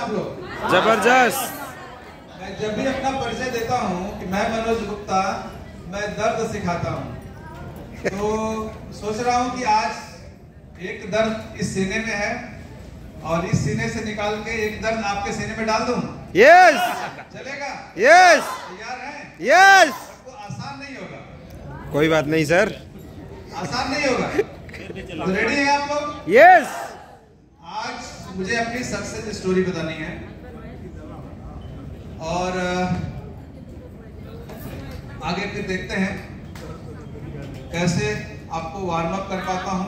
आप लोग? जबरदस्त। मैं जब भी अपना परिचय देता हूँ कि मैं मनोज गुप्ता, मैं दर्द सिखाता हूँ, तो सोच रहा हूँ कि आज एक दर्द इस सीने में है और इस सीने से निकाल के एक दर्द आपके सीने में डाल दूँ। यस, चलेगा? यस, तैयार हैं? यस। आपको आसान नहीं होगा। कोई बात नहीं सर, आसान नहीं होगा। तो रेडी हैं आप लोग? यस। आज मुझे अपनी सक्सेस स्टोरी बतानी है और आगे फिर देखते हैं कैसे आपको वार्म अप कर पाता हूं।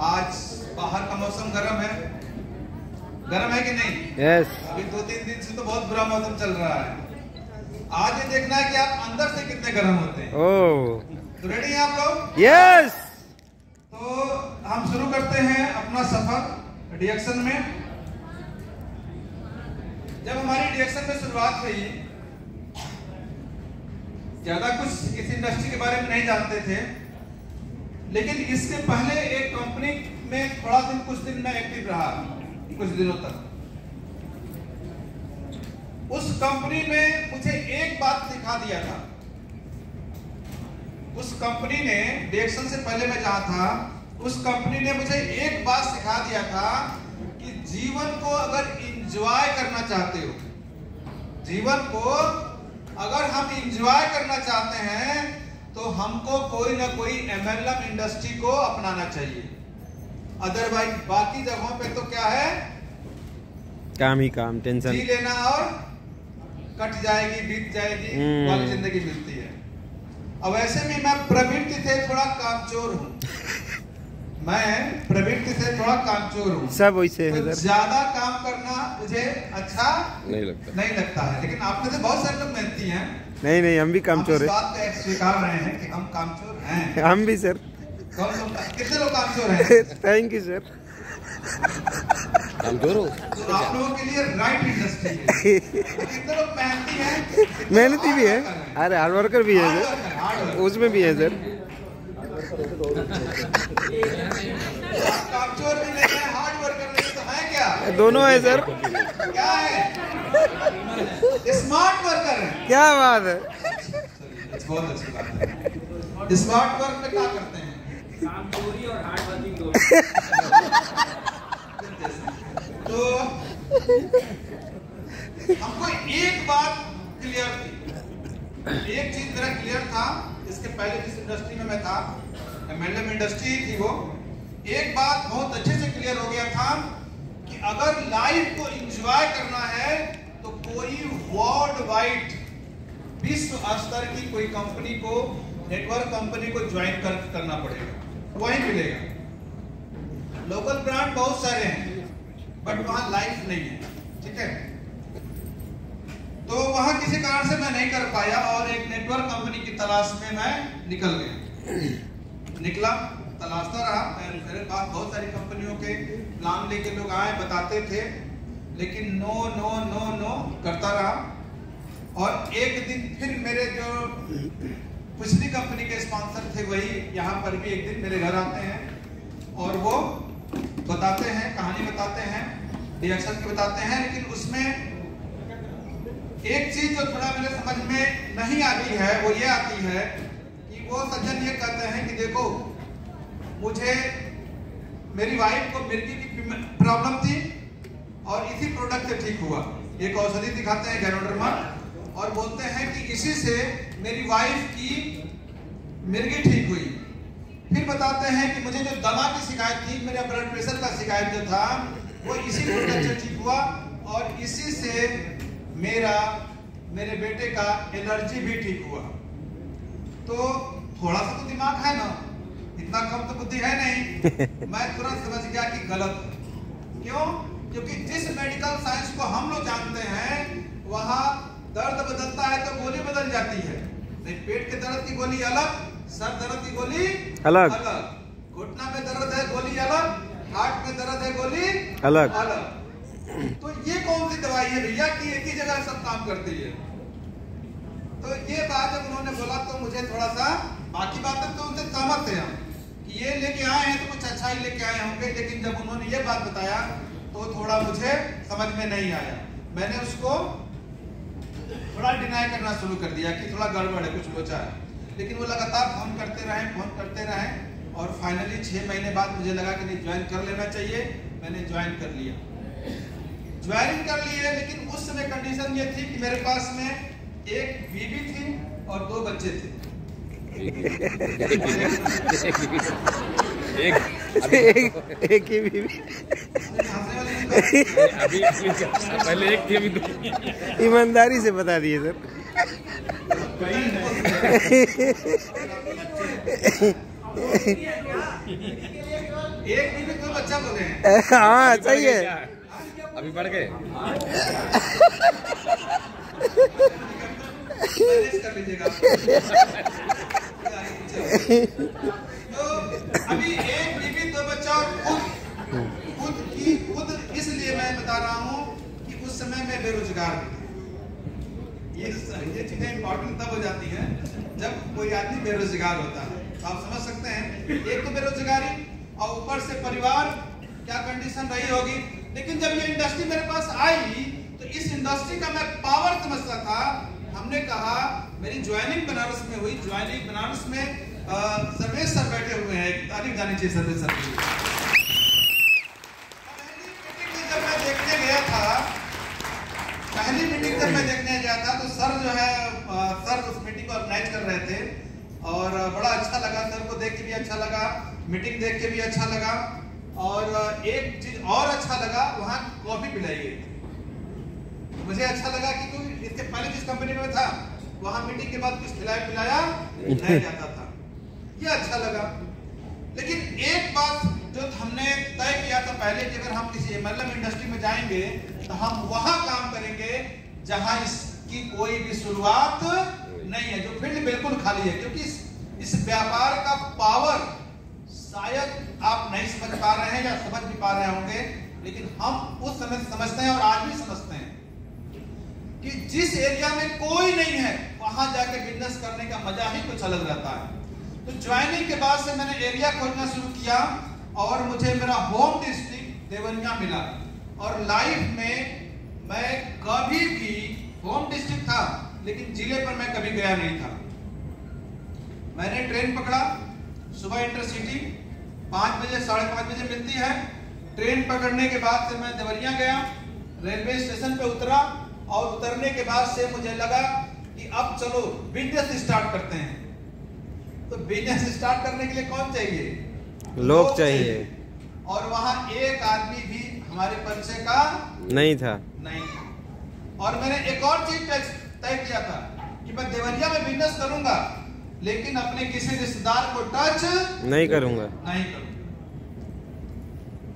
आज बाहर का मौसम गर्म है, गर्म है कि नहीं? यस। अभी 2-3 दिन से तो बहुत बुरा मौसम चल रहा है। आज ये देखना है कि आप अंदर से कितने गर्म होते हैं। ओह, तो रेडी हैं आप लोग? यस। तो हम शुरू करते हैं अपना सफर रिएक्शन में। जब हमारी रिएक्शन में शुरुआत हुई, ज्यादा कुछ इस इंडस्ट्री के बारे में नहीं जानते थे, लेकिन इसके पहले एक कंपनी में थोड़ा दिन कुछ दिन मैं एक्टिव रहा, कुछ दिनों तक। उस कंपनी में मुझे एक बात सिखा दिया था। उस कंपनी ने, रिएक्शन से पहले मैं जहां था, उस कंपनी ने मुझे एक बात सिखा दिया था कि जीवन को अगर एंजॉय करना चाहते हो, जीवन को अगर हम एंजॉय करना चाहते हैं तो हमको कोई ना कोई एमएलएम इंडस्ट्री को अपनाना चाहिए। अदरवाइज बाकी जगहों पे तो क्या है, काम ही काम, टेंशन जी लेना और कट जाएगी, बीत जाएगी वाली जिंदगी मिलती है। अब ऐसे में मैं प्रवृत्ति से थोड़ा कामचोर हूँ, मैं प्रवृत्ति से थोड़ा कामचोर हूँ। सब वैसे है तो सर, ज्यादा काम करना मुझे अच्छा नहीं लगता है। लेकिन आप में से बहुत सारे लोग मेहनती हैं। नहीं नहीं, हम भी कामचोर इस है। बात को स्वीकार रहे हैं कि हम कामचोर हैं। हम भी सर। कौन लोग, कितने लोग कामचोर हैं? Thank you sir. कामचोर हो तो आप लोगों के लिए राइट इंडस्ट्री है। कितने लोग मेहनती हैं? मेहनती भी है, अरे हार्ड वर्कर भी है सर, उसमें भी है सर। कामचोर भी नहीं है, हार्ड वर्कर नहीं, तो है क्या? दोनों है सर। क्या है? स्मार्ट वर्कर है। क्या बात है, बहुत अच्छी बात है। स्मार्ट वर्क में क्या करते हैं? कामचोरी और हार्ड वर्किंग दोनों। तो हमको एक बात क्लियर थी, एक चीज मेरा क्लियर था। इसके पहले जिस इंडस्ट्री में मैं था, एमएलएम इंडस्ट्री थी वो, एक बात बहुत अच्छे से क्लियर हो गया था कि अगर लाइफ को एंजॉय करना है तो कोई वर्ल्ड वाइड विश्व स्तर की कोई कंपनी को, नेटवर्क कंपनी को ज्वाइन करना पड़ेगा, वही मिलेगा। लोकल ब्रांड बहुत सारे हैं बट वहां लाइफ नहीं है, ठीक है? तो वहां किसी कारण से मैं नहीं कर पाया और एक नेटवर्क कंपनी की तलाश में मैं निकल निकला, तलाशता रहा। मेरे पास बहुत सारी कंपनियों के नाम लेके लोग आए, बताते थे, लेकिन नो नो नो नो करता रहा। और एक दिन फिर मेरे जो पिछली कंपनी के स्पॉन्सर थे वही यहाँ पर भी एक दिन मेरे घर आते हैं और वो बताते हैं, कहानी बताते हैं, रिएक्शन की बताते हैं। लेकिन उसमें एक चीज जो थोड़ा मेरे समझ में नहीं आती है वो ये आती है कि वो सज्जन ये कहते हैं कि देखो, मुझे, मेरी वाइफ को मिर्गी की प्रॉब्लम थी और इसी प्रोडक्ट से ठीक हुआ। एक औषधि दिखाते हैं गैनोडर्मा और बोलते हैं कि इसी से मेरी वाइफ की मिर्गी ठीक हुई। फिर बताते हैं कि मुझे जो दमा की शिकायत थी, मेरा ब्लड प्रेशर का शिकायत जो था, वो इसी प्रोडक्ट से ठीक हुआ और इसी से मेरे बेटे का एलर्जी भी ठीक हुआ। तो थोड़ा सा तो दिमाग है ना, इतना कम तो बुद्धि है नहीं। मैं तुरंत समझ गया कि गलत। क्यों? क्योंकि जिस मेडिकल साइंस को हम लोग जानते हैं वहां दर्द बदलता है तो गोली बदल जाती है। नहीं, पेट के दर्द की गोली अलग, सर दर्द की गोली अलग, घुटना में दर्द है गोली अलग, हार्ट में दर्द है गोली अलग। तो ये कौन सी दवाई है भैया कि एक ही जगह सब काम करती है? तो ये बात जब उन्होंने बोला तो मुझे थोड़ा सा, बाकी बातें तो उनसे सहमत थे हम कि ये लेके आए हैं तो कुछ अच्छा ही लेके आए होंगे, लेकिन जब उन्होंने ये बात बताया तो थोड़ा मुझे समझ में नहीं आया। मैंने उसको थोड़ा डिनाई करना शुरू कर दिया कि थोड़ा गड़बड़ है, कुछ लोचा है, लेकिन वो लगातार फोन करते रहे और फाइनली 6 महीने बाद मुझे लगा कि नहीं, ज्वाइन कर लेना चाहिए। मैंने ज्वाइन कर लिए, लेकिन उस समय कंडीशन ये थी कि मेरे पास में एक बीवी थी और 2 बच्चे थे। एक ही बीवी, अभी पहले एक थी, अभी 2। ईमानदारी से बता दिए सर। एक बीवी 2 बच्चा बोले हैं। हाँ सही है। अभी बढ़ गए। कर लीजिएगा। तो अभी एक बीवी 2 बच्चा और खुद इसलिए मैं बता रहा हूँ कि उस समय मैं बेरोजगार था। ये चीजें इम्पोर्टेंट तब हो जाती हैं जब कोई आदमी बेरोजगार होता है। तो आप समझ सकते हैं, एक तो बेरोजगारी और ऊपर से परिवार, क्या कंडीशन रही होगी। लेकिन जब ये इंडस्ट्री मेरे पास आई तो इस इंडस्ट्री का मैं पावर समझता था। हमने कहा, मेरी ज्वाइनिंग बनारस में हुई। ज्वाइनिंग बनारस में सर्वेश सर बैठे हुए हैं, तारीफ जानी चाहिए सर्वेश सर की। पहली मीटिंग जब मैं देखने गया था तो सर जो है सर उस मीटिंग को ऑर्गेनाइज कर रहे थे और बड़ा अच्छा लगा। सर को देख के भी अच्छा लगा, मीटिंग देख के भी अच्छा लगा, और एक चीज और अच्छा लगा, वहाँ कॉफी पिलाई गई। मुझे अच्छा लगा कि तू इसके पहले जिस कंपनी में था वहाँ मीटिंग के बाद कुछ पिलाया नहीं जाता था, ये अच्छा लगा। लेकिन एक बात जो हमने तय किया था पहले कि अगर हम किसी MLM इंडस्ट्री में जाएंगे तो हम वहां काम करेंगे जहां इसकी कोई भी शुरुआत नहीं है, जो फील्ड बिल्कुल खाली है। क्योंकि इस व्यापार का पावर शायद आप नहीं समझ पा रहे हैं या समझ भी पा रहे होंगे, लेकिन हम उस समय समझते हैं और आज भी समझते हैं कि जिस एरिया में कोई नहीं है वहां जाके बिजनेस करने का मजा ही कुछ अलग रहता है। तो ज्वाइनिंग के बाद से मैंने एरिया खोजना शुरू किया और मुझे मेरा होम डिस्ट्रिक्ट देवरिया मिला। और लाइफ में मैं कभी भी, होम डिस्ट्रिक्ट था लेकिन जिले पर मैं कभी गया नहीं था। मैंने ट्रेन पकड़ा, सुबह इंटरसिटी 5 बजे 5:30 बजे मिलती है। ट्रेन पकड़ने के बाद से मैं देवरिया गया, रेलवे स्टेशन पे उतरा और उतरने के बाद से मुझे लगा कि अब चलो बिजनेस स्टार्ट करते हैं। तो बिजनेस स्टार्ट करने के लिए कौन चाहिए? लोग चाहिए। और वहां एक आदमी भी हमारे परिचय का नहीं था। और मैंने एक और चीज तय किया था कि मैं देवरिया में बिजनेस करूंगा लेकिन अपने किसी रिश्तेदार को टच नहीं करूंगा।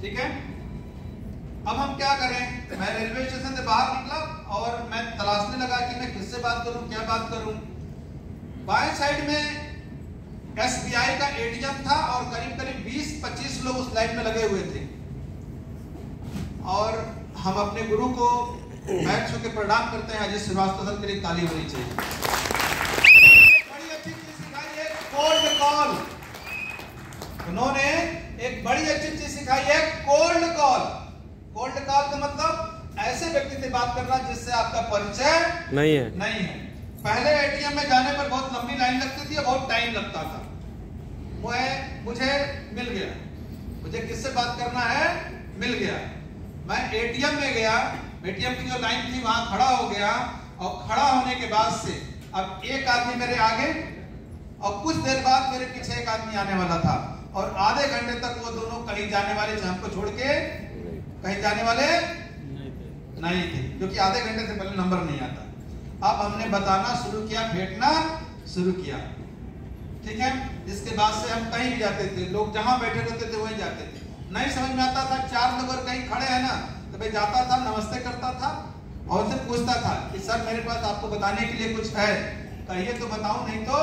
ठीक है, अब हम क्या करें? मैं रेलवे स्टेशन से बाहर निकला और मैं तलाशने लगा कि मैं किससे बात करूं, क्या बात करूं। बाएं साइड में SBI का ATM था और करीब 20-25 लोग उस लाइन में लगे हुए थे। और हम अपने गुरु को पैर छू के प्रणाम करते हैं। अजय श्रीवास्तव सर के लिए ताली होनी चाहिए। बड़ी अच्छी चीज सिखाई है, कोल्ड कॉल। उन्होंने एक बड़ी अच्छी चीज सिखाई है, कोल्ड कॉल। कोल्ड कॉल का मतलब ऐसे व्यक्ति से बात करना जिससे आपका परिचय नहीं है। पहले ATM में जाने पर बहुत लंबी लाइन लगती थी, बहुत टाइम लगता था। मुझे मिल गया, मुझे किससे बात करना है मिल गया। मैं ATM में गया, ATM की जो लाइन थी वहां खड़ा हो गया और खड़ा होने के बाद से अब एक आदमी मेरे आगे और कुछ देर बाद मेरे पीछे एक आदमी आने वाला था और आधे घंटे तक वो दोनों कहीं जाने वाले, हमको छोड़ के कहीं जाने वाले नहीं थे, क्योंकि आधे घंटे से पहले नंबर नहीं आता। अब हमने बताना शुरू किया, फेंकना शुरू किया। ठीक है, इसके बाद से हम कहीं भी जाते थे, लोग जहां बैठे रहते थे वहीं जाते थे। नहीं समझ में आता था, 4 लोग और कहीं खड़े हैं ना, तो मैं जाता था, नमस्ते करता था और उनसे पूछता था कि सर मेरे पास आपको बताने के लिए कुछ है, कहिए तो बताऊं, नहीं तो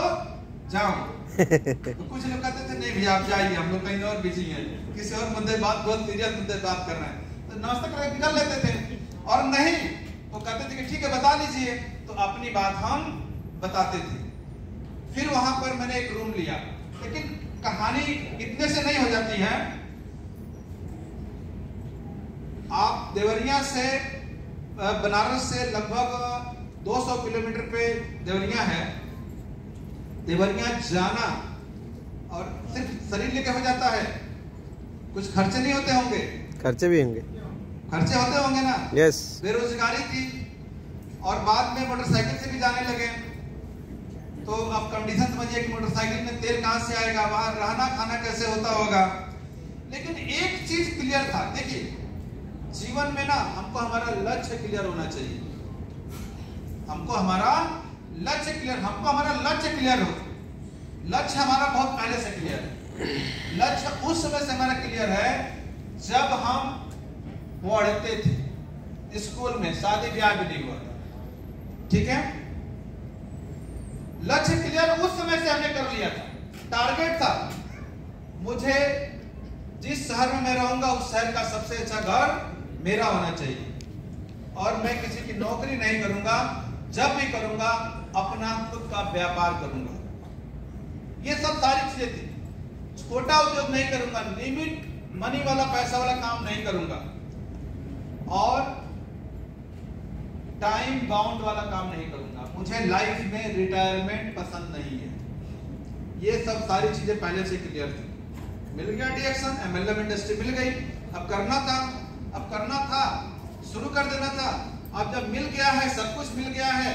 जाऊं। तो कुछ लोग कहते थे नहीं भैया आप जाइए, हम लोग कहीं और बिजी हैं, किसी और मुद्दे बात, बहुत सीरियस मुद्दे बात कर रहे हैं। तो नमस्ते करके निकल लेते थे। और नहीं तो कहते थे कि ठीक है बता लीजिए, तो अपनी बात हम बताते थे। फिर वहां पर मैंने एक रूम लिया, लेकिन कहानी इतने से नहीं हो जाती है। आप देवरिया से बनारस से लगभग 200 किलोमीटर पे देवरिया है। देवरिया जाना और सिर्फ शरीर लेके हो जाता है, कुछ खर्चे नहीं होते होंगे? खर्चे भी होंगे, खर्चे होते होंगे ना। यस। बेरोजगारी थी और बाद में मोटरसाइकिल से भी जाने लगे, तो अब कंडीशन समझिए कि मोटरसाइकिल में तेल कहां से आएगा, वहां रहना खाना कैसे होता होगा। लेकिन एक चीज क्लियर था, देखिए जीवन में ना हमको हमारा लक्ष्य क्लियर होना चाहिए। हमको हमारा लक्ष्य क्लियर हो। लक्ष्य हमारा बहुत पहले से क्लियर है। लक्ष्य उस समय से हमारा क्लियर है जब हम पढ़ते थे स्कूल में, शादी ब्याह भी नहीं हुआ था, ठीक है। लक्ष्य क्लियर उस समय से हमने कर लिया था। टारगेट था मुझे जिस शहर में मैं रहूंगा उस शहर का सबसे अच्छा घर मेरा होना चाहिए और मैं किसी की नौकरी नहीं करूंगा, जब भी करूंगा अपना खुद का व्यापार करूंगा। ये सब सारी चीजें थी। छोटा उद्योग नहीं करूंगा, लिमिट मनी वाला पैसा वाला काम नहीं करूंगा और टाइम बाउंड वाला काम नहीं करूंगा। मुझे लाइफ में रिटायरमेंट पसंद नहीं है। ये सब सारी चीजें पहले से क्लियर थी। मिल गया डायरेक्शन, एमएलएम इंडस्ट्री मिल गई। अब करना था, शुरू कर देना था। अब जब मिल गया है, सब कुछ मिल गया है,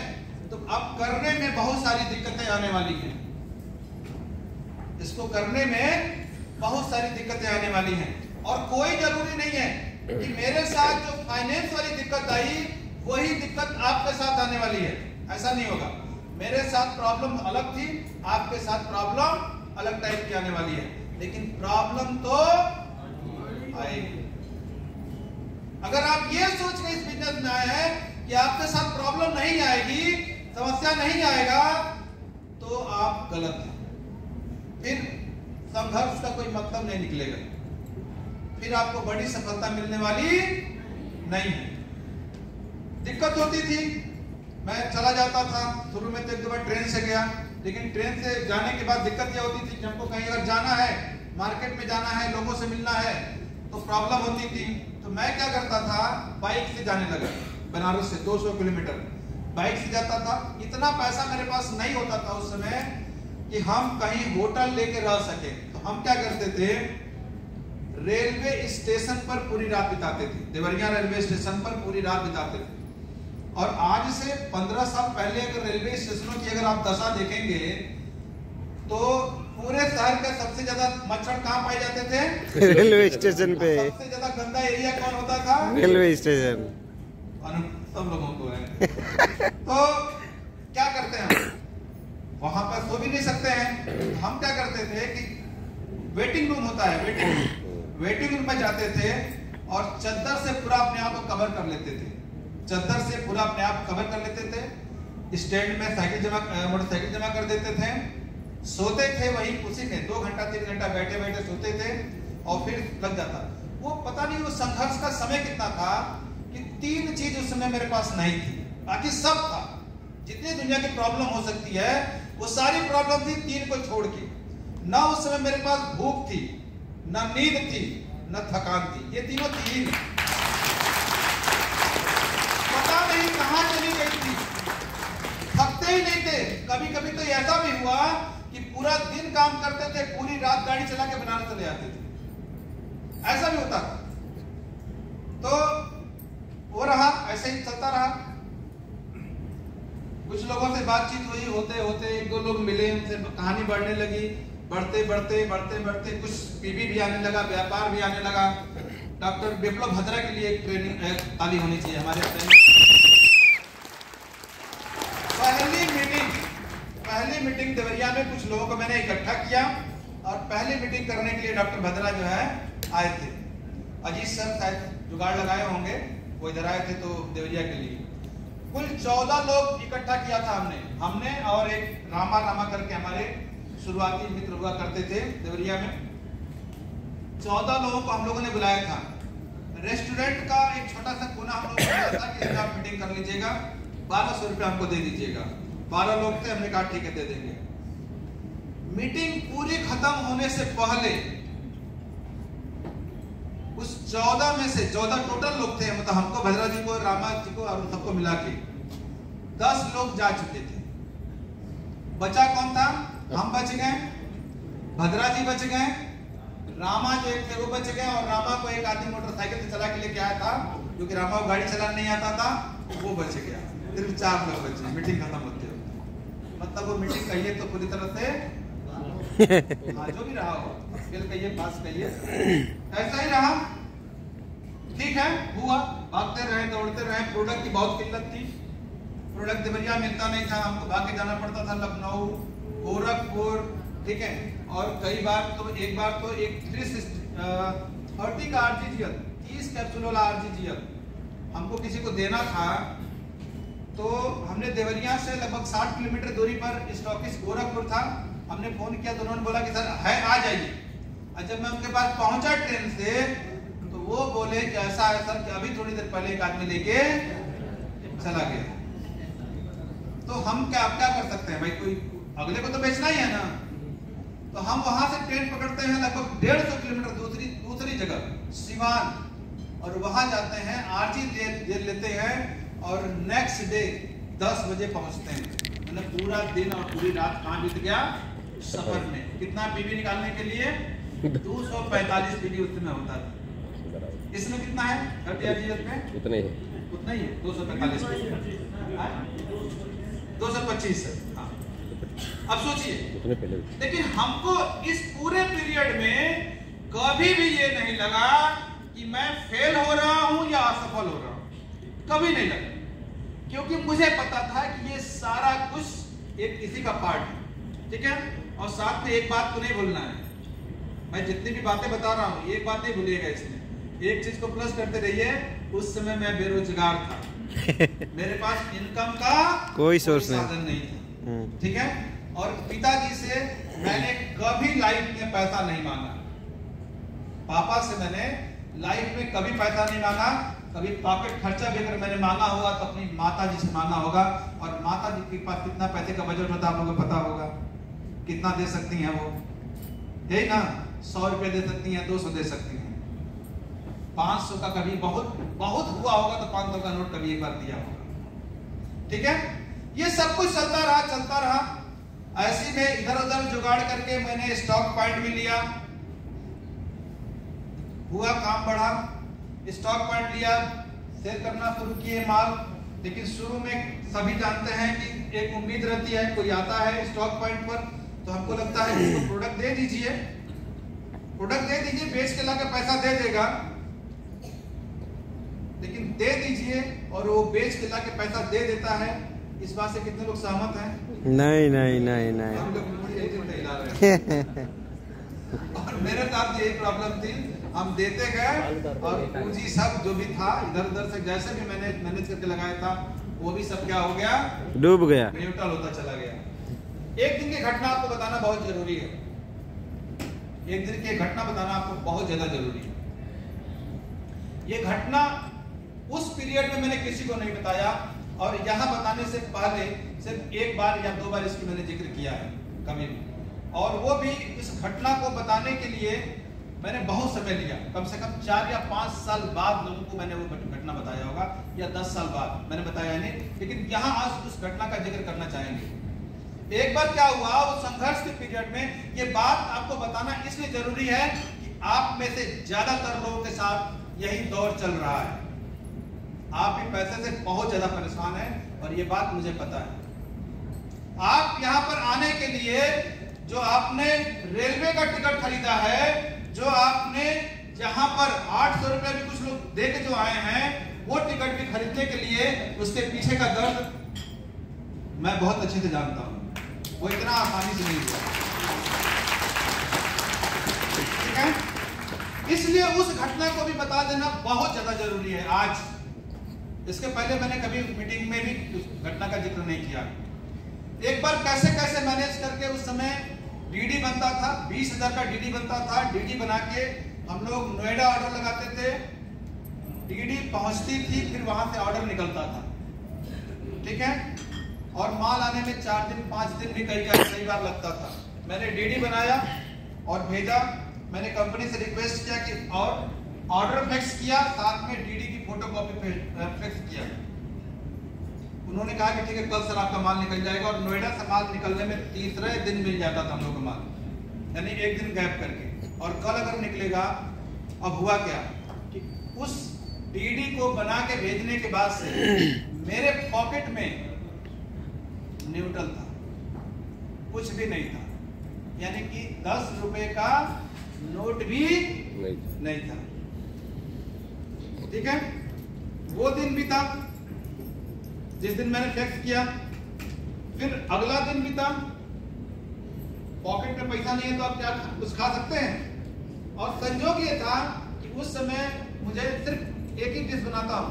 तो अब करने में बहुत सारी दिक्कतें आने वाली हैं। इसको करने में बहुत सारी दिक्कतें आने वाली हैं और कोई जरूरी नहीं है कि मेरे साथ जो फाइनेंस वाली दिक्कत आई वही दिक्कत आपके साथ आने वाली है। ऐसा नहीं होगा। मेरे साथ प्रॉब्लम अलग थी, आपके साथ प्रॉब्लम अलग टाइप की आने वाली है, लेकिन प्रॉब्लम तो आएगी। अगर आप ये सोच के इस बिजनेस में आए हैं कि आपके साथ प्रॉब्लम नहीं आएगी, समस्या नहीं आएगा, तो आप गलत हैं। फिर संघर्ष का कोई मतलब नहीं निकलेगा, फिर आपको बड़ी सफलता मिलने वाली नहीं है। दिक्कत होती थी, मैं चला जाता था, शुरू में तो एक दो बार ट्रेन से गया, लेकिन ट्रेन से जाने के बाद दिक्कत यह होती थी कि हमको कहीं अगर जाना है, मार्केट में जाना है, लोगों से मिलना है, तो प्रॉब्लम होती थी। तो मैं क्या करता था, बाइक से जाने लगा। बनारस से 200 किलोमीटर बाइक से जाता था। इतना पैसा मेरे पास नहीं होता था उस समय कि हम कहीं होटल लेके रह सके, तो हम क्या करते थे, रेलवे स्टेशन पर पूरी रात बिताते थे। देवरिया रेलवे स्टेशन पर पूरी रात बिताते थे। और आज से 15 साल पहले अगर रेलवे स्टेशनों की अगर आप दशा देखेंगे तो पूरे शहर का सबसे ज्यादा मच्छर कहाँ पाए जाते थे? रेलवे स्टेशन पे। सबसे ज्यादा गंदा एरिया कौन होता था? Railway station. सब लोगों को है। तो क्या करते हैं, वहां पर सो भी नहीं सकते हैं, तो हम क्या करते थे कि वेटिंग रूम होता है, वेटिंग रूम में जाते थे और चद्दर से पूरा अपने आप को कवर कर लेते थे। चद्दर से पूरा अपने आप कवर कर लेते थे। स्टैंड में मोटरसाइकिल जमा कर देते थे, सोते थे वही उसी में 2 घंटा 3 घंटा बैठे बैठे सोते थे और फिर लग जाता। वो पता नहीं वो संघर्ष का समय कितना था कि 3 चीज उस समय मेरे पास नहीं थी, बाकी सब था। जितनी दुनिया की प्रॉब्लम हो सकती है वो सारी प्रॉब्लम थी 3 को छोड़ के। ना उस समय मेरे पास भूख थी, ना नींद थी, ना थकान थी। ये तीनों थी ही नहीं। पता नहीं कहां चली गई थी, थकते ही नहीं थे। कभी कभी तो ऐसा भी हुआ कि पूरा दिन काम करते थे, पूरी रात गाड़ी चला के बनारस चले आते थे, ऐसा भी होता था। तो वो रहा, ऐसे ही चलता रहा। कुछ लोगों से बातचीत हुई, होते होते 1-2 लोग मिले, उनसे कहानी बढ़ने लगी। बढ़ते बढ़ते बढ़ते बढ़ते कुछ पीबी भी आने लगा, व्यापार भी आने लगा। डॉक्टर विप्लव भद्रा के लिए एक ट्रेनिंग ताली होनी चाहिए हमारे। पहली मीटिंग देवरिया में कुछ लोगों को मैंने इकट्ठा किया और पहली मीटिंग करने के लिए डॉक्टर भद्रा जो है आए थे। अजीत सर शायद जुगाड़ लगाए होंगे, वो इधर आए थे तो देवरिया के लिए कुल 14 लोग इकट्ठा किया था हमने और एक रामा करके हमारे शुरुआती मित्र हुआ करते थे देवरिया में। 14 लोगों को हम लोगों ने बुलाया था। रेस्टोरेंट का एक छोटा सा कोना हम लोगों को मिला था कि इसमें आप मीटिंग कर लीजिएगा, 1200 रुपये हमको दे दीजिएगा। 12 लोग थे, हमने कहा ठीक है दे देंगे। मीटिंग पूरी खत्म होने से पहले उस 14 में से 14 टोटल लोग थे, मतलब हमको, भद्रा जी को, रामा जी को और सबको मिला के 10 लोग जा चुके थे। बचा कौन था? हम बच गए, भद्रा जी बच गए, रामा जो एक थे वो बच गए, और रामा को एक आदमी मोटरसाइकिल से चला के लेके आया था, क्योंकि रामा को गाड़ी चलाना नहीं आता था, वो बच गया। सिर्फ 4 लोग बचे। मीटिंग खत्म होते हो, मतलब वो मीटिंग कहिए तो पूरी तरह से हाँ जो भी रहा हो, बिल कहिए, पास कहिए, ऐसा ही रहा। ठीक है, हुआ, भागते रहे, दौड़ते रहे। प्रोडक्ट की बहुत किल्लत थी, प्रोडक्ट देवरिया मिलता नहीं था, हमको भाग के जाना पड़ता था लखनऊ, गोरखपुर, ठीक है। और कई बार तो एक बार तो एक 30 का आरजीजीएल, 30 कैप्सूल वाला आरजीजीएल हमको किसी को देना था, तो हमने देवरिया से लगभग 60 किलोमीटर दूरी पर स्टॉकिस्ट गोरखपुर था, हमने फोन किया तो उन्होंने बोला कि सर है, आ जाइए। और जब मैं उनके पास पहुंचा ट्रेन से, तो वो बोले कि ऐसा है सर कि अभी थोड़ी देर पहले एक आदमी लेके चला गया। तो हम क्या कर सकते हैं भाई, कोई अगले को तो बेचना ही है ना। तो हम वहां से ट्रेन पकड़ते हैं लगभग 150 किलोमीटर दूसरी जगह सिवान, और वहां जाते हैं, आरजी लेते हैं, और नेक्स्ट डे 10 बजे पहुंचते हैं। मैंने पूरा दिन और पूरी रात कहाँ बीत गया? सफर में। कितना पीवी निकालने के लिए? 245 पीवी उसमें होता था। इसमें कितना है? 30 आरजीएल में उतना ही है 245 225 है। हाँ, अब सोचिए, लेकिन हमको इस पूरे पीरियड में कभी भी ये नहीं लगा कि मैं फेल हो रहा हूं या असफल हो रहा हूं, कभी नहीं लगा, क्योंकि मुझे पता था कि ये सारा कुछ एक इसी का पार्ट है। ठीक है, और साथ में एक बात को नहीं भूलना है, मैं जितनी भी बातें बता रहा हूँ एक बात नहीं भूलिएगा इसमें, एक चीज को प्लस करते रहिए। उस समय मैं बेरोजगार था, मेरे पास इनकम का कोई साधन नहीं था। ठीक है, और पिताजी से मैंने कभी लाइफ में पैसा नहीं मांगा, पापा से मैंने लाइफ में कभी पैसा नहीं मांगा। कभी पॉकेट खर्चा भी अगर मैंने मांगा होगा तो अपनी माता जी से मांगा होगा, और माता जी के पास कितना पैसे का बजट होता है आप लोगों को पता होगा, कितना दे सकती हैं वो, यही ना, 100 रुपए दे सकती हैं, 200 दे सकती हैं, 500 का कभी बहुत हुआ होगा तो 500 का नोट कभी एक बार दिया होगा। ठीक है, ये सब कुछ चलता रहा। ऐसी में इधर उधर जुगाड़ करके मैंने स्टॉक पॉइंट भी लिया, हुआ, काम बढ़ा, स्टॉक पॉइंट लिया, सेल करना शुरू किए माल। लेकिन शुरू में सभी जानते हैं कि एक उम्मीद रहती है, कोई आता है स्टॉक पॉइंट पर तो हमको लगता है इसको प्रोडक्ट दे दीजिए, बेच के लाके पैसा दे देगा। लेकिन दे दीजिए और वो बेच के लाके पैसा दे देता है, इस बात से कितने लोग सहमत हैं? नहीं। और मेरे साथ यही प्रॉब्लम थी, हम देते गए और पूंजी सब जो भी था इधर उधर से जैसे भी मैंने मैनेज करके लगाया था वो भी सब क्या हो गया? डूब गया, न्यूट्रल होता चला गया। एक दिन की घटना आपको बताना बहुत जरूरी है, एक दिन की घटना बताना आपको बहुत ज्यादा जरूरी है। ये घटना उस पीरियड में मैंने किसी को नहीं बताया, और यहाँ बताने से पहले सिर्फ एक बार या 2 बार इसकी मैंने जिक्र किया है कभी भी, और वो भी इस घटना को बताने के लिए मैंने बहुत समय लिया, कम से कम 4 या 5 साल बाद लोगों को मैंने वो घटना बताया होगा, या 10 साल बाद मैंने बताया नहीं, लेकिन यहाँ आज उस घटना का जिक्र करना चाहेंगे। एक बार क्या हुआ, वो संघर्ष के पीरियड में ये बात आपको बताना इसलिए जरूरी है कि आप में से ज्यादातर लोगों के साथ यही दौर चल रहा है, आप भी पैसे से बहुत ज्यादा परेशान है, और ये बात मुझे पता है। आप यहाँ पर आने के लिए जो आपने रेलवे का टिकट खरीदा है, जो आपने जहां पर 800 रुपए भी कुछ लोग दे के जो आए हैं, वो टिकट भी खरीदने के लिए उसके पीछे का दर्द मैं बहुत अच्छे से जानता हूं, वो इतना आसानी से नहीं हुआ। ठीक है, इसलिए उस घटना को भी बता देना बहुत ज्यादा जरूरी है आज। इसके पहले मैंने कभी मीटिंग में भी उस घटना का जिक्र नहीं किया। एक बार कैसे मैनेज करके उस समय डीडी बनता था, 20,000 का डीडी बनता था, डीडी बना के हम लोग नोएडा ऑर्डर लगाते थे, डीडी पहुंचती थी, फिर वहां से ऑर्डर निकलता था। ठीक है, और माल आने में 4 दिन 5 दिन भी कई बार लगता था। मैंने डीडी बनाया और भेजा, मैंने कंपनी से रिक्वेस्ट किया कि और ऑर्डर फैक्स किया, साथ में डीडी की फोटोकॉपी फैक्स किया। उन्होंने कहा कि ठीक है कल सर आपका माल निकल जाएगा, और नोएडा से माल निकलने में तीसरे दिन मिल जाता था हम लोग का माल, यानी एक दिन गैप करके। और कल अगर निकलेगा, अब हुआ क्या कि उस डीडी को बना के भेजने के बाद से मेरे पॉकेट में न्यूट्रल था, कुछ भी नहीं था, यानी कि 10 रुपए का नोट भी नहीं था। ठीक है, वो दिन भी था जिस दिन मैंने फैक्स किया। फिर अगला दिन भी था, पॉकेट में पैसा नहीं है तो आप क्या कुछ खा सकते हैं। और संजोग ये था कि उस समय मुझे सिर्फ एक ही डिश बनाता हूँ,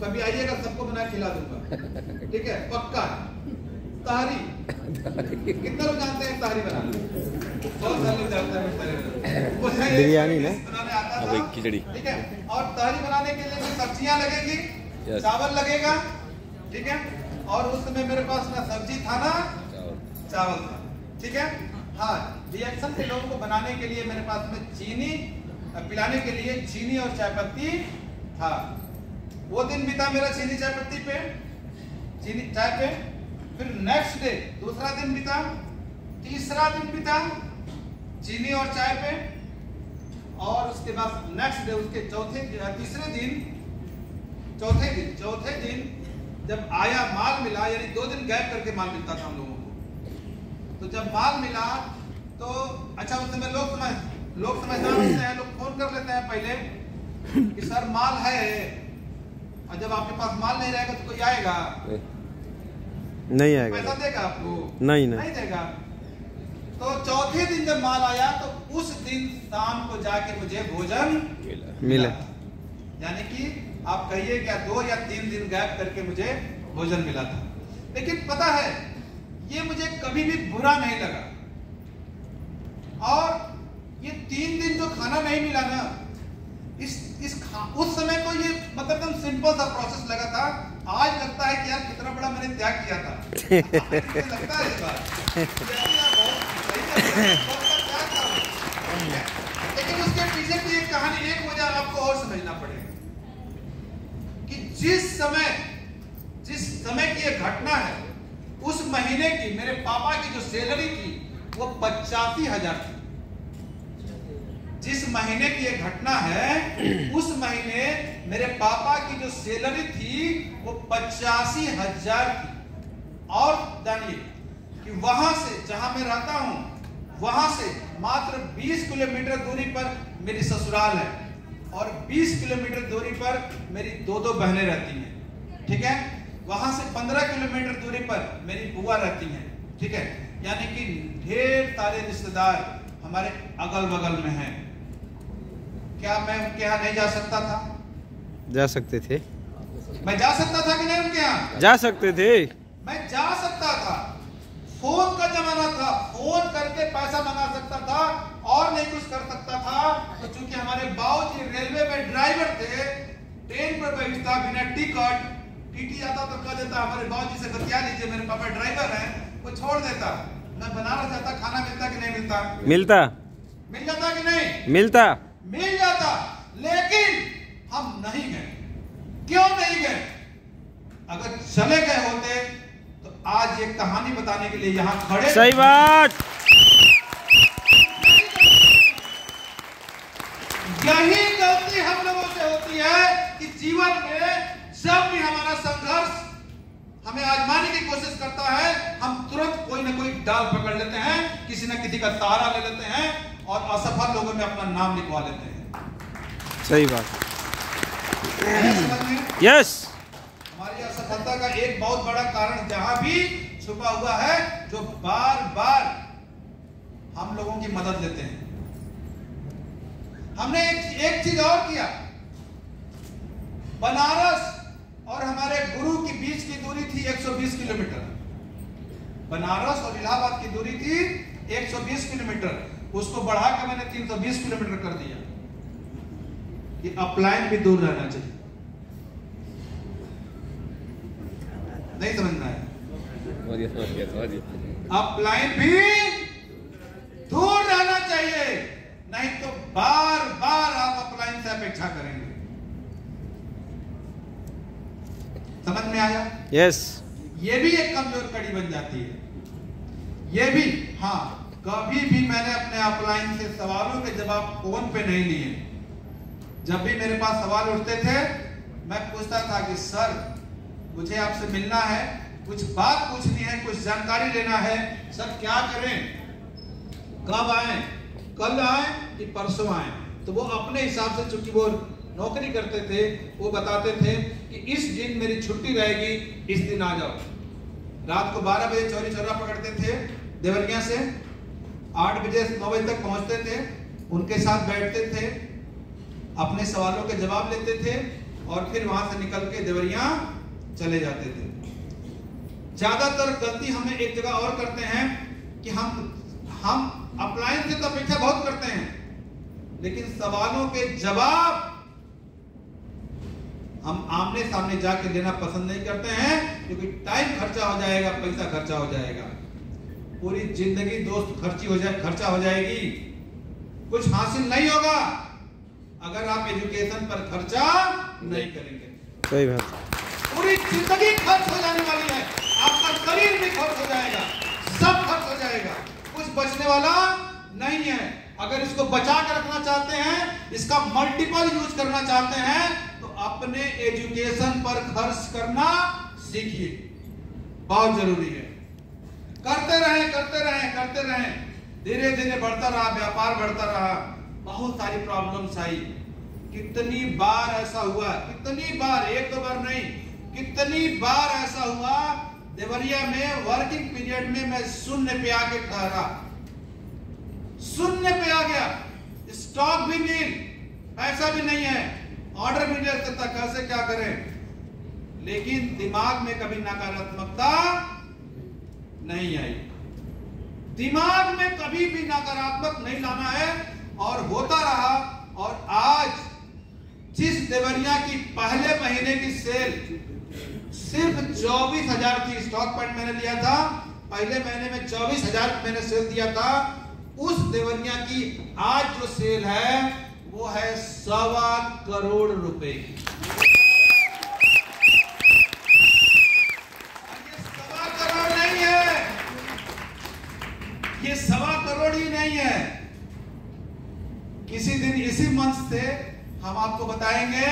कभी आइएगा सबको बना खिला दूंगा, ठीक है पक्का। तहरी, कितना लोग जानते हैं तहरी बनाना? बहुत सारे लोग जानते हैं बिरयानी ना बनाने आता था, खिचड़ी। ठीक है। और तहरी बनाने के लिए सब्जियां लगेंगी, चावल लगेगा, ठीक है। और उस समय मेरे पास ना सब्जी था ना चावल था, ठीक है। हाँ, रिएक्शन के लोगों को बनाने के लिए मेरे पास में चीनी, पिलाने के लिए चीनी और चाय पत्ती था। वो दिन भी था मेरा चीनी चाय पत्ती पे, चीनी चाय पे। फिर नेक्स्ट डे दूसरा दिन भी था, तीसरा दिन भी था चीनी और चाय पे। और उसके बाद नेक्स्ट डे, उसके चौथे दिन जब आया माल मिला, यानी 2 दिन गैप करके माल मिलता था हम लोगों को। तो जब माल मिला तो अच्छा, उस समय लोग समझदार होते हैं, लोग फोन कर लेते हैं पहले कि सर माल है, और जब आपके पास माल नहीं रहेगा तो कोई आएगा नहीं आएगा, पैसा देगा आपको? नहीं देगा। तो चौथे दिन जब माल आया तो उस दिन शाम को जाके मुझे भोजन मिला, यानी कि आप कहिए क्या 2 या 3 दिन गैप करके मुझे भोजन मिला था। लेकिन पता है ये मुझे कभी भी बुरा नहीं लगा, और ये 3 दिन जो खाना नहीं मिला ना, उस समय तो ये मतलब एकदम सिंपल सा प्रोसेस लगा था। आज लगता है कि यार कितना बड़ा मैंने त्याग किया था। लगता है इस बार लेकिन उसके पीछे की एक कहानी, एक वजह आपको और समझना पड़ेगा कि जिस समय की ये घटना है, उस महीने की मेरे पापा की जो सैलरी थी वो 85,000 थी। जिस महीने की ये घटना है, उस महीने मेरे पापा की जो सैलरी थी वो 85,000 थी। और जानिए कि वहां से, जहां मैं रहता हूं, वहां से मात्र 20 किलोमीटर दूरी पर मेरी ससुराल है, और 20 किलोमीटर दूरी पर मेरी 2 बहनें रहती हैं, ठीक है। वहां से 15 किलोमीटर दूरी पर मेरी बुआ रहती हैं, ठीक है। यानी कि ढेर सारे रिश्तेदार हमारे अगल बगल में हैं। क्या मैं उनके यहाँ नहीं जा सकता था? जा सकते थे। मैं जा सकता था कि नहीं उनके यहाँ? जा सकते थे, मैं जा सकता था। फोन का जमाना था, फोन करके पैसा मंगा सकता था और नहीं कुछ कर सकता था। तो चूंकि हमारे बाबूजी रेलवे में ड्राइवर थे, ट्रेन पर बैठता बिना टिकट, टीटी आता तो कह देता हमारे बाबूजी से बतिया लीजिए, मेरे पापा ड्राइवर हैं, वो छोड़ देता। मैं बनारस जाता, खाना मिलता कि नहीं मिलता? मिल जाता कि नहीं मिल जाता। लेकिन हम नहीं गए। क्यों नहीं गए? अगर चले गए होते तो आज ये कहानी बताने के लिए यहाँ खड़े। सही बात। यही गलती हम लोगों से होती है कि जीवन में जब भी हमारा संघर्ष हमें आजमाने की कोशिश करता है, हम तुरंत कोई ना कोई डाल पकड़ लेते हैं, किसी न किसी का सहारा ले लेते हैं और असफल लोगों में अपना नाम लिखवा लेते हैं। सही बात। यस। हमारी असफलता का एक बहुत बड़ा कारण जहां भी छुपा हुआ है, जो बार बार हम लोगों की मदद लेते हैं। हमने एक चीज और किया। बनारस और हमारे गुरु की बीच की दूरी थी 120 किलोमीटर। बनारस और इलाहाबाद की दूरी थी 120 किलोमीटर। उसको बढ़ा के मैंने 320 किलोमीटर कर दिया। कि अपलाइन भी दूर रहना चाहिए। नहीं समझना है? अपलाइन भी दूर रहना चाहिए, नहीं तो बार बार आप अपलाइन से समझ में आया? यस। ये भी एक कमजोर कड़ी बन जाती है। ये भी, हाँ, कभी भी मैंने अपने अपलाइन से सवालों के जवाब फोन पे नहीं लिए। जब भी मेरे पास सवाल उठते थे, मैं पूछता था कि सर मुझे आपसे मिलना है, कुछ बात पूछनी है, कुछ जानकारी लेना है, सर क्या करें, कब आए, कल आए कि परसों आए? तो वो अपने हिसाब से, चूंकि वो नौकरी करते थे, वो बताते थे कि इस दिन मेरी छुट्टी रहेगी, इस दिन आ जाओ। रात को 12 बजे चौरी चौरा पकड़ते थे देवरिया से, 8 बजे 9 बजे तक पहुंचते थे, उनके साथ बैठते थे, अपने सवालों के जवाब लेते थे और फिर वहां से निकल के देवरिया चले जाते थे। ज्यादातर गलती हमें एक जगह और करते हैं कि हम अपलाइन से तो अपेक्षा बहुत करते हैं, लेकिन सवालों के जवाब हम आमने सामने जाके लेना पसंद नहीं करते हैं, क्योंकि टाइम खर्चा हो जाएगा, पैसा खर्चा हो जाएगा, पूरी जिंदगी दोस्त खर्चा हो जाएगी, कुछ हासिल नहीं होगा अगर आप एजुकेशन पर खर्चा नहीं करेंगे। सही बात। पूरी जिंदगी खर्च हो जाने वाली है, आपका शरीर भी खर्च हो जाएगा, सब खर्च हो जाएगा, कुछ बचने वाला नहीं है। अगर इसको बचा के रखना चाहते हैं, इसका मल्टीपल यूज करना चाहते हैं, तो अपने एजुकेशन पर खर्च करना सीखिए, बहुत जरूरी है। करते रहें, धीरे धीरे बढ़ता रहा, व्यापार बढ़ता रहा, बहुत सारी प्रॉब्लम्स आई। कितनी बार ऐसा हुआ, कितनी बार, एक दो बार नहीं, कितनी बार ऐसा हुआ देवरिया में वर्किंग पीरियड में मैं शून्य पे आके ठहरा, शून्य पे आ गया, स्टॉक भी नील, पैसा भी नहीं है, ऑर्डर भी नहीं सकता, कैसे क्या करें? लेकिन दिमाग में कभी नकारात्मकता नहीं आई, दिमाग में कभी भी नकारात्मक नहीं लाना है, और होता रहा। और आज जिस देवरिया की पहले महीने की सेल सिर्फ 24,000 थी, स्टॉक पॉइंट मैंने लिया था, पहले महीने में 24,000 मैंने सेल दिया था, उस देवरिया की आज जो सेल है वो है 1.25 करोड़ रुपए की। ये 1.25 करोड़ नहीं है, ये 1.25 करोड़ ही नहीं है। किसी दिन इसी मंच से हम आपको बताएंगे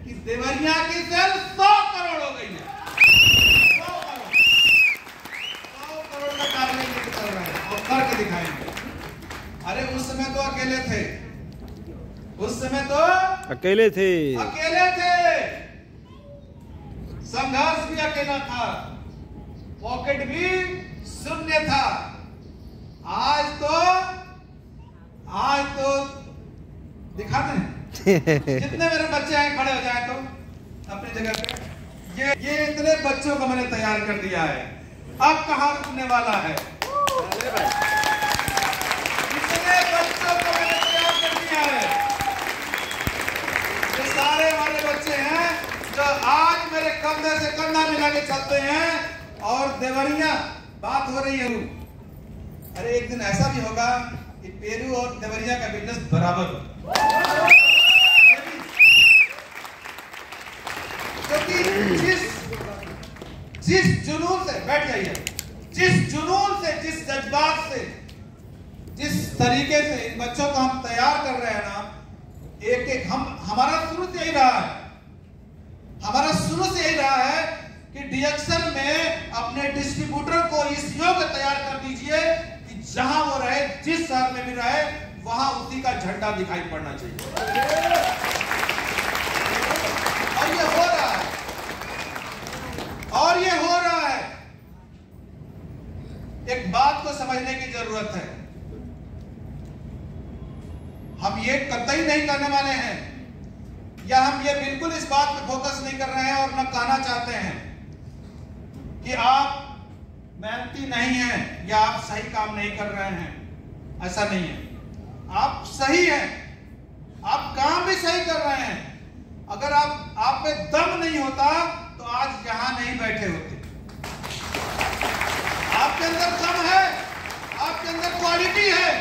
कि देवरिया की सेल 100 करोड़ हो गई है, 100 करोड़ का कार्य लेके चल रहे हैं और करके दिखाएंगे। अरे उस समय तो अकेले थे, उस समय तो अकेले थे, संघर्ष भी अकेला था, पॉकेट भी शून्य था। आज तो दिखाते हैं। जितने मेरे बच्चे आए खड़े हो जाए तो अपनी जगह पे, ये इतने बच्चों को मैंने तैयार कर दिया है, अब कहां रुकने वाला है? इतने बच्चों को मैंने तैयार कर दिया है, ये सारे हमारे बच्चे हैं जो आज मेरे कंधे से कंधा मिला के चलते हैं। और देवरिया बात हो रही है, अरे एक दिन ऐसा भी होगा कि पेरू और देवरिया का बिजनेस बराबर हो, क्योंकि जिस जुनून से, बैठ जाइए, जिस जुनून से, जिस जज्बात से, जिस तरीके से इन बच्चों को हम तैयार कर रहे हैं ना, एक एक हमारा शुरू से यही रहा है, हमारा शुरू से यही रहा है कि डीएक्सएल में अपने डिस्ट्रीब्यूटर को इस योग्य तैयार कर दीजिए कि जहां वो रहे, जिस शहर में भी रहे, वहां उसी का झंडा दिखाई पड़ना चाहिए। और ये हो रहा है, और ये हो रहा है। एक बात को समझने की जरूरत है, हम ये कतई नहीं करने वाले हैं, या हम ये बिल्कुल इस बात पे फोकस नहीं कर रहे हैं और न कहना चाहते हैं कि आप मेहनती नहीं हैं या आप सही काम नहीं कर रहे हैं। ऐसा नहीं है, आप सही हैं, आप काम भी सही कर रहे हैं। अगर आप में दम नहीं होता तो आज यहां नहीं बैठे होते। आपके अंदर दम है, आपके अंदर क्वालिटी है,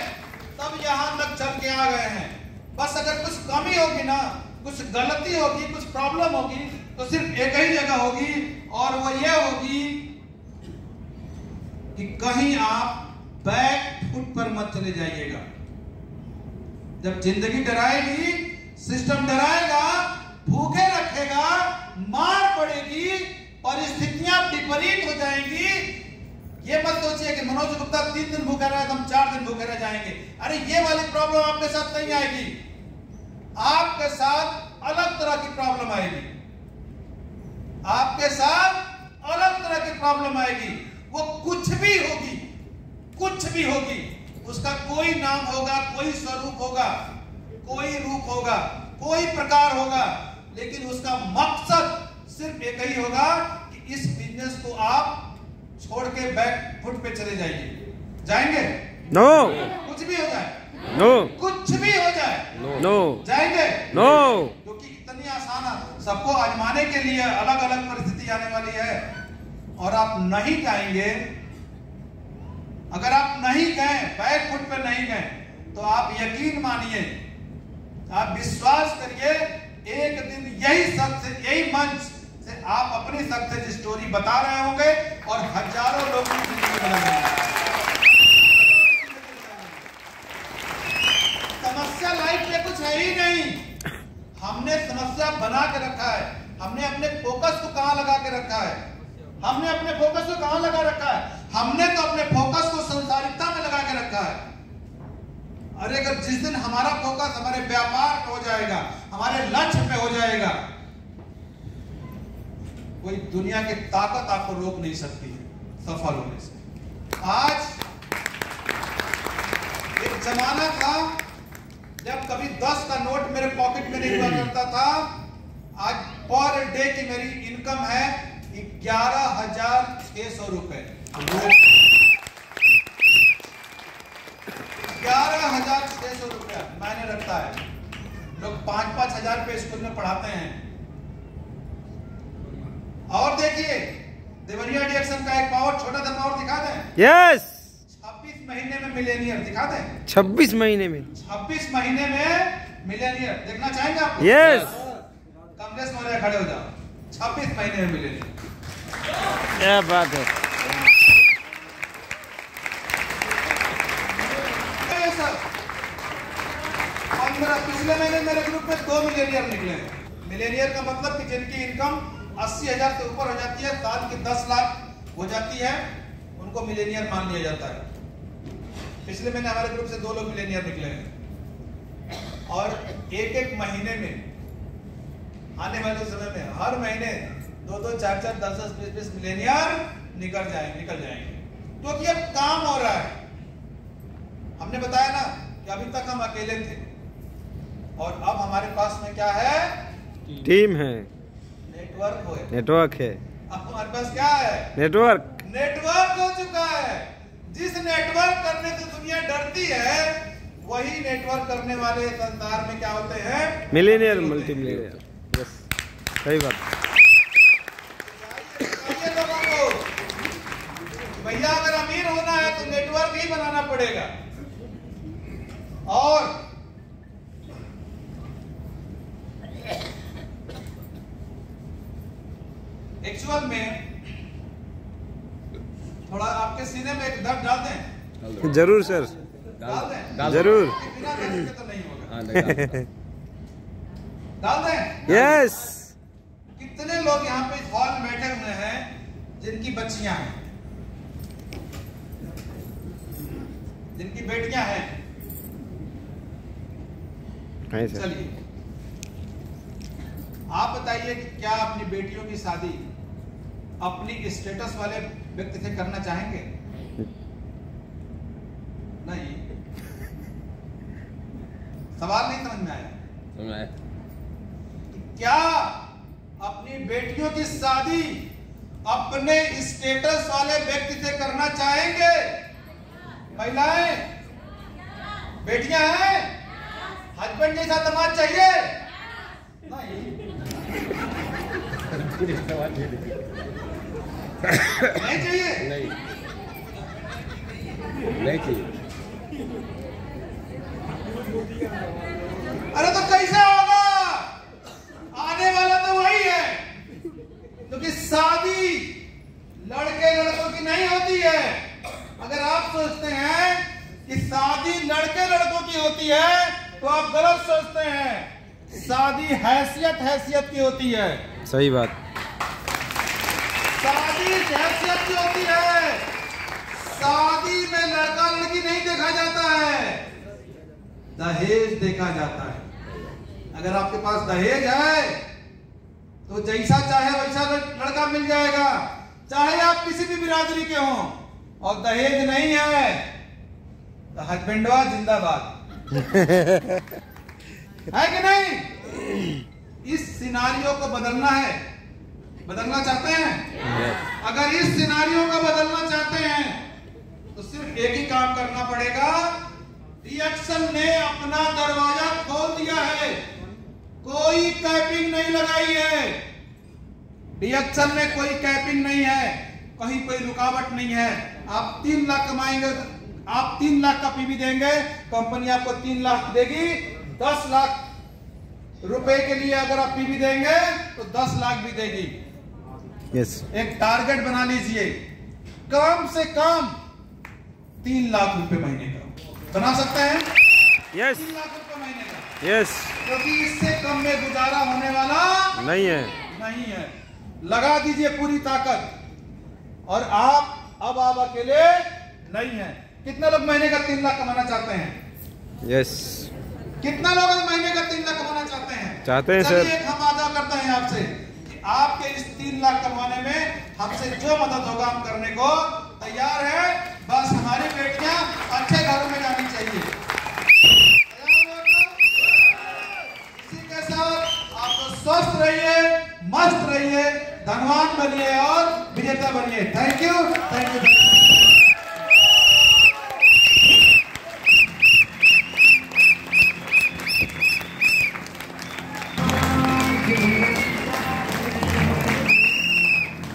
तब यहां तक चल के आ गए हैं। बस अगर कुछ कमी होगी ना, कुछ गलती होगी, कुछ प्रॉब्लम होगी, तो सिर्फ एक ही जगह होगी और वो ये होगी कि कहीं आप बैक फुट पर मत चले जाइएगा। जब जिंदगी डराएगी, सिस्टम डराएगा, भूखे रखेगा, मार पड़ेगी, परिस्थितियां विपरीत हो जाएंगी, ये मत सोचिए कि मनोज गुप्ता 3 दिन भूखे रहे, हम 4 दिन भूखे रह जाएंगे। अरे ये वाली प्रॉब्लम आपके साथ नहीं आएगी, आपके साथ अलग तरह की प्रॉब्लम आएगी, आपके साथ अलग तरह की प्रॉब्लम आएगी। वो कुछ भी होगी, कुछ भी होगी, उसका कोई नाम होगा, कोई स्वरूप होगा, कोई रूप होगा, कोई प्रकार होगा, लेकिन उसका मकसद सिर्फ एक ही होगा कि इस बिजनेस को आप छोड़ के बैक फुट पे चले जाइए। जाएंगे? नो। कुछ भी हो जाए, नो। कुछ भी हो जाए, नो। जाएंगे? नो। क्योंकि इतनी आसान है, सबको आजमाने के लिए अलग अलग परिस्थिति आने वाली है, और आप नहीं जाएंगे। अगर आप नहीं गए, बैक फुट पे नहीं गए, तो आप यकीन मानिए, आप विश्वास करिए, एक दिन यही शख्स, यही मंच से आप अपनी सक्सेस स्टोरी बता रहे होंगे और हजारों लोगों की जिंदगी बदल देंगे। समस्या लाइफ में कुछ है ही नहीं, हमने समस्या बना के रखा है। हमने अपने फोकस को कहां लगा के रखा है? हमने अपने फोकस को कहां लगा रखा है? हमने तो अपने फोकस को संसारिकता में लगा के रखा है। अरे अगर जिस दिन हमारा फोकस हमारे व्यापार पे हो जाएगा, हमारे लक्ष्य पे हो जाएगा, कोई दुनिया की ताकत आपको रोक नहीं सकती है सफल होने से। आज एक जमाना था जब कभी 10 का नोट मेरे पॉकेट में नहीं हुआ करता था। आज पर डे की मेरी इनकम है 11,600 रुपए। 11,600 रुपया मैंने रखता है। लोग 5-5 हजार रुपए स्कूल में पढ़ाते हैं। और देखिए देवरिया डिएक्शन का एक पावर, छोटा सा पावर दिखा दें। यस। 26 महीने में मिलेनियर दिखा दें। 26 महीने में 26 महीने में मिलेनियर देखना चाहेंगे आप? यस। कमलेश मौर्य खड़े हो जाओ। 26 महीने में मिलेनियर, क्या बात है। पिछले महीने मेरे ग्रुप में 2 मिलेनियर निकले हैं। मिलेनियर का मतलब कि जिनकी इनकम 80,000 से ऊपर हो जाती है, साल की 10 लाख हो जाती है, उनको मिलेनियर मान लिया जाता है। पिछले महीने हमारे ग्रुप से 2 लोग मिलेनियर निकले हैं। और एक महीने में आने वाले समय में हर महीने 2-2, 4-4, 10-10, 20-20 मिलेनियर निकल जाएंगे। तो अब काम हो रहा है। हमने बताया ना कि अभी तक हम अकेले थे, और अब हमारे पास में क्या है? टीम है, नेटवर्क है। अब हमारे पास क्या है? नेटवर्क हो चुका है। जिस नेटवर्क करने से दुनिया डरती है, वही नेटवर्क करने वाले संसार में क्या होते हैं? Millionaire, multi Millionaire. यस, सही बात। लोगों को भैया अगर अमीर होना है तो नेटवर्क ही बनाना पड़ेगा। और एक्चुअल में थोड़ा आपके सीने में एक दर्द डाल दें? जरूर सर, डाल दें? जरूर। बिना दर्द के तो नहीं होगा। डाल दें? यस। कितने लोग यहाँ पे इस हॉल में बैठे हुए हैं जिनकी बच्चियां हैं, जिनकी बेटियां हैं? चलिए आप बताइए कि क्या अपनी बेटियों की शादी अपनी स्टेटस वाले व्यक्ति से करना चाहेंगे? नहीं। सवाल नहीं समझ में आया? क्या अपनी बेटियों की शादी अपने स्टेटस वाले व्यक्ति से करना चाहेंगे? महिलाएं, बेटियां हैं, हस्बैंड जैसा दामाद चाहिए? नहीं। नहीं चाहिए? नहीं चाहिए। अरे तो कैसे होगा? आने वाला तो वही है, क्योंकि शादी लड़के लड़कों की नहीं होती है। अगर आप सोचते हैं कि शादी लड़के लड़कों की होती है तो आप गलत सोचते हैं। शादी हैसियत की होती है। सही बात। शादी हैसियत की होती है। शादी में लड़का लड़की नहीं देखा जाता है, दहेज देखा जाता है। अगर आपके पास दहेज है तो जैसा चाहे वैसा लड़का मिल जाएगा, चाहे आप किसी भी बिरादरी के हों। और दहेज नहीं है तो हस्बैंडवा जिंदाबाद है कि नहीं? इस सिनारियो को बदलना है, बदलना चाहते हैं? अगर इस सिनारियो को बदलना चाहते हैं तो सिर्फ एक ही काम करना पड़ेगा। रिएक्शन ने अपना दरवाजा खोल दिया है, कोई कैपिंग नहीं लगाई है। रिएक्शन में कोई कैपिंग नहीं है, कहीं कोई रुकावट नहीं है। आप 3 लाख कमाएंगे, आप 3 लाख का पीवी देंगे, कंपनी आपको 3 लाख देगी। 10 लाख रुपए के लिए अगर आप पीवी देंगे तो 10 लाख भी देगी। यस। एक टारगेट बना लीजिए, कम से कम 3 लाख रुपए महीने का बना सकते हैं। यस। 3 लाख रुपए महीने का। यस। क्योंकि इससे कम में गुजारा होने वाला नहीं है। नहीं है। लगा दीजिए पूरी ताकत। और अब आप अकेले नहीं है। कितने लोग महीने का 3 लाख कमाना चाहते हैं? यस। कितना लोग महीने का 3 लाख कमाना चाहते हैं? चाहते हैं सर। चलिए हम वादा करते हैं आपसे कि आपके इस 3 लाख कमाने में हमसे जो मदद होगा हम करने को तैयार है। बस हमारी बेटियां अच्छे घरों में जानी चाहिए। इसी के साथ आप तो स्वस्थ रहिए, मस्त रहिए, धनवान बनिए और विजेता बनिए। Thank you.